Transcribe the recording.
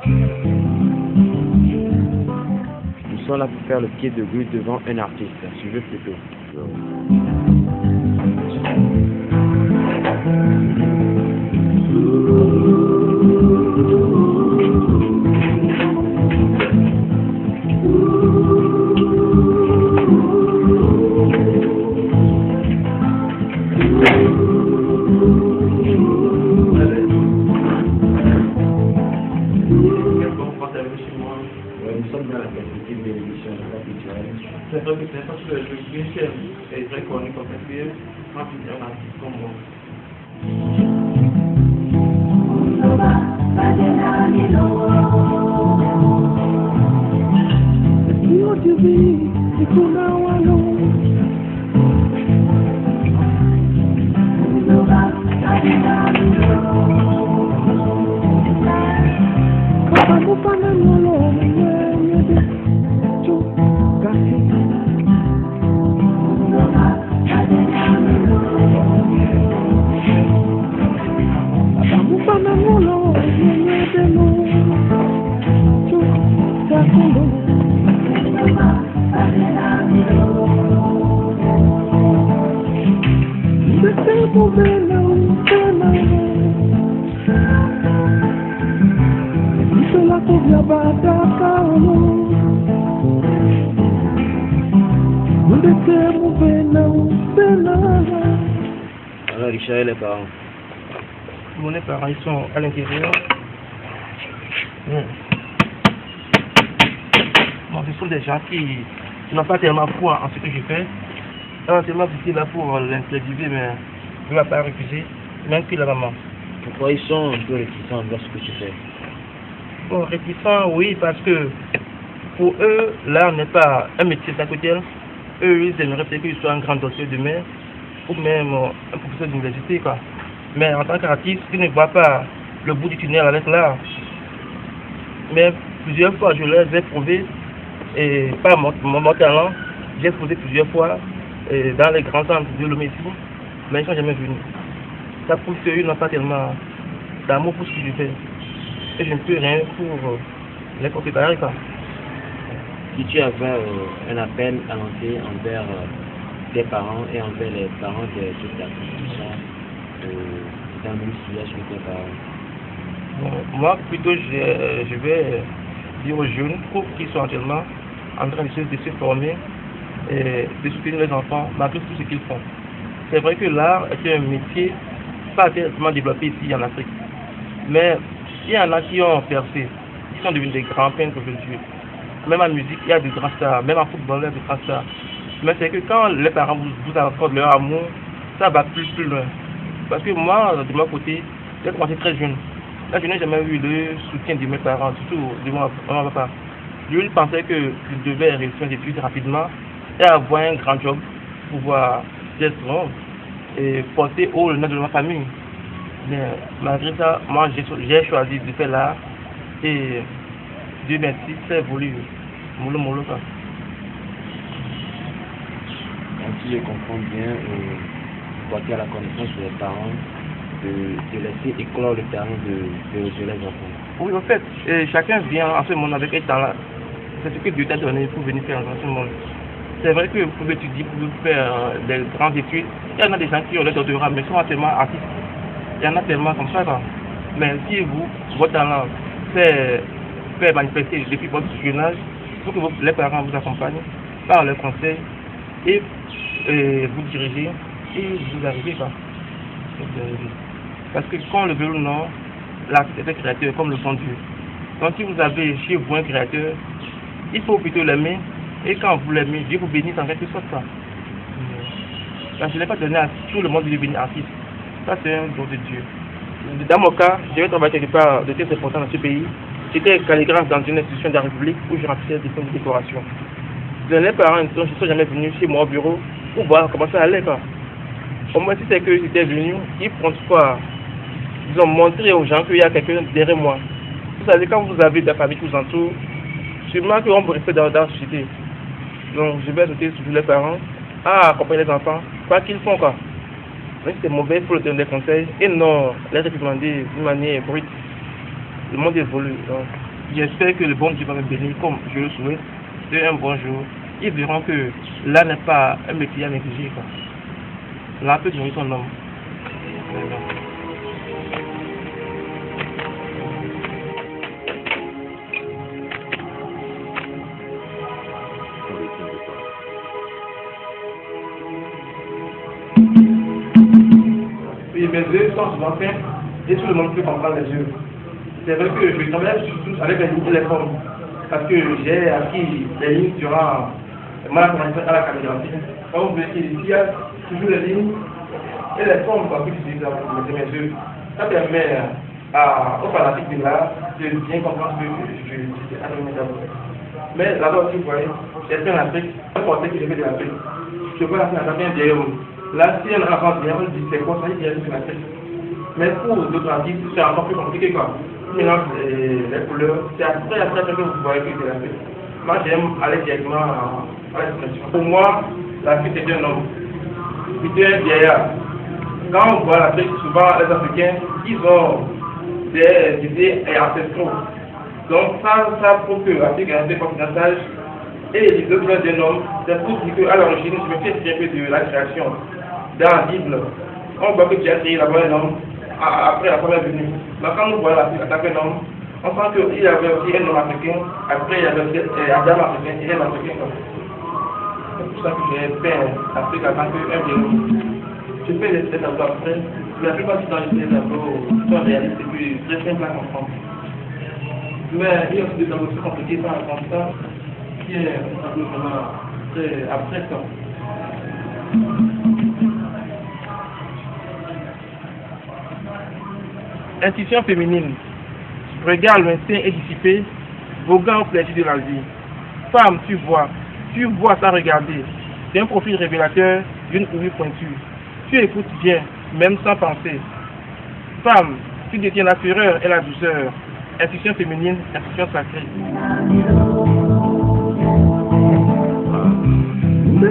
Nous sommes là pour faire le pied de grue devant un artiste. Suivez plutôt. Nous sommes dans la perspective de l'émission culturelle. C'est vrai que c'est parce que le Michel est très connu comme un quand il est un artiste comme moi. Alors Richard et les parents. Mon parents ils sont à l'intérieur. Bon, ce sont des gens qui n'ont pas tellement foi en ce que je fais. Non, tellement difficile là pour l'interviewer, mais je ne vais pas refuser, même que la maman. Pourquoi ils sont un peu réticents envers ce que tu fais? Bon, réticents, oui, parce que pour eux, l'art n'est pas un métier d'à côté. Eux, ils aimeraient peut-être qu'ils soient un grand docteur demain, ou même un professeur d'université, quoi. Mais en tant qu'artiste, ils ne voient pas le bout du tunnel avec l'art. Mais plusieurs fois, je leur ai prouvé, et pas mon talent, j'ai posé plusieurs fois dans les grands centres de Lomé ici, mais ils ne sont jamais venus. Ça prouve qu'ils n'ont pas tellement d'amour pour ce que je fais. Et je ne peux rien pour les préparer, quoi. Si tu avais un appel à lancer envers tes parents et envers les parents de toute la construction, dans le même sillage que tes parents. Bon, moi, plutôt, je vais dire aux jeunes qui sont actuellement en train de se former et de soutenir les enfants malgré tout ce qu'ils font. C'est vrai que l'art est un métier pas tellement développé ici en Afrique. Mais il y en a qui ont percé, qui sont devenus des grands peintres aujourd'hui. Même en musique, il y a des grands stars, même en football, il y a des grands stars. Mais c'est que quand les parents vous accordent leur amour, ça va plus loin. Parce que moi, de mon côté, j'ai commencé très jeune. Là, je n'ai jamais eu le soutien de mes parents, surtout de mon papa. Je pensais que je devais réussir mes études rapidement et avoir un grand job pour pouvoir être et porter haut le nom de ma famille. Mais malgré ça, moi, j'ai choisi de faire l'art et Dieu merci, c'est évolué. Mollo, quoi. Si je comprends bien, toi qui as la connaissance des parents, de laisser éclore le talent de les enfants. Oui, en fait, chacun vient en ce monde avec un talent. C'est ce que Dieu t'a donné pour venir faire dans ce monde. C'est vrai que vous pouvez étudier, vous pouvez faire des grandes études. Il y en a des gens qui ont le doctorat, mais sont tellement artistes. Il y en a tellement comme ça, quoi. Mais si votre talent fait manifester depuis votre jeune âge, il faut que les parents vous accompagnent par leurs conseils et vous dirigez et vous arrivez, quoi. Parce que quand le veut ou non, l'artiste est un créateur comme le bon Dieu. Donc si vous avez chez vous un créateur, il faut plutôt l'aimer. Et quand vous l'aimez, Dieu vous bénit en quelque sorte, ça. Parce que je n'ai pas donné à tout le monde de devenir artiste. Ça, c'est un don de Dieu. Dans mon cas, j'avais travaillé quelque part de très important dans ce pays. J'étais calligraphe dans une institution de la République où je remplissais des fonds de décoration. Les parents ne sont jamais venus chez moi au bureau pour voir comment ça allait, quoi. Au moins, si c'est qu'ils étaient venus, ils font quoi? Ils ont montré aux gens qu'il y a quelqu'un derrière moi. Vous savez, quand vous avez de la famille qui vous entoure, sûrement qu'on vous rester dans la société. Donc, je vais noter sur les parents à accompagner les enfants, quoi qu'ils font, quoi. Donc, c'est mauvais, il faut leur donner des conseils et non les réprimander d'une manière brute. le monde évolue. Donc, j'espère que le bon Dieu va me bénir comme je le souhaite. C'est un bon jour. Ils verront que là n'est pas un métier à négliger. Là peut devenir son homme. Oui, mes yeux sont souvent faits et tout le monde peut comprendre les yeux. C'est vrai que je travaille surtout avec les lignes et les formes parce que j'ai appris les lignes durant mon apprentissage à la calligraphie. Comme vous voyez ici, il y a toujours les lignes et les formes que j'utilise avec mes yeux. Ça permet aux fanatiques de l'art de bien comprendre ce que je dis avec mes tableaux. Mais là-bas aussi, vous voyez, j'ai fait en Afrique, un portrait que j'ai fait de l'Afrique. Je vois l'Afrique en derrière vous. Là, si on avance bien, on dit c'est quoi ça, il y a sur l'Afrique. Mais pour d'autres artistes, c'est encore plus compliqué quoi. On mélange les couleurs, c'est après que vous voyez que c'est l'Afrique. Moi, j'aime aller directement à l'expression. Pour moi, l'Afrique c'est un homme. C'est un vieillard. Quand on voit l'Afrique, souvent les Africains, ils ont des idées ancestraux. Donc ça prouve que l'Afrique a un peu continental et les deux d'un homme, c'est pour dire qu'à l'origine, je me fais un peu de la création. Dans la Bible, on voit que Dieu a créé d'abord un homme après la première venue. Mais quand nous voyons l'Afrique attaquer un homme, on sent qu'il y avait aussi un homme africain, après il y avait aussi Adam africain et un africain. C'est pour ça que j'ai fait l'Afrique en tant qu'un vieillard. Je fais des tableaux après, mais la plupart du temps, je fais des tableaux sont réalistes et puis très simples à comprendre. Mais il y a aussi des tableaux très compliqués par rapport à ça, qui est un tableau vraiment très abstrait. Intuition féminine. Regarde, l'instinct est dissipé, voguant au plaisir de la vie. Femme, tu vois sans regarder. C'est un profil révélateur d'une ouïe pointue. Tu écoutes bien, même sans penser. Femme, tu détiens la fureur et la douceur. Intuition féminine, intuition sacrée. Me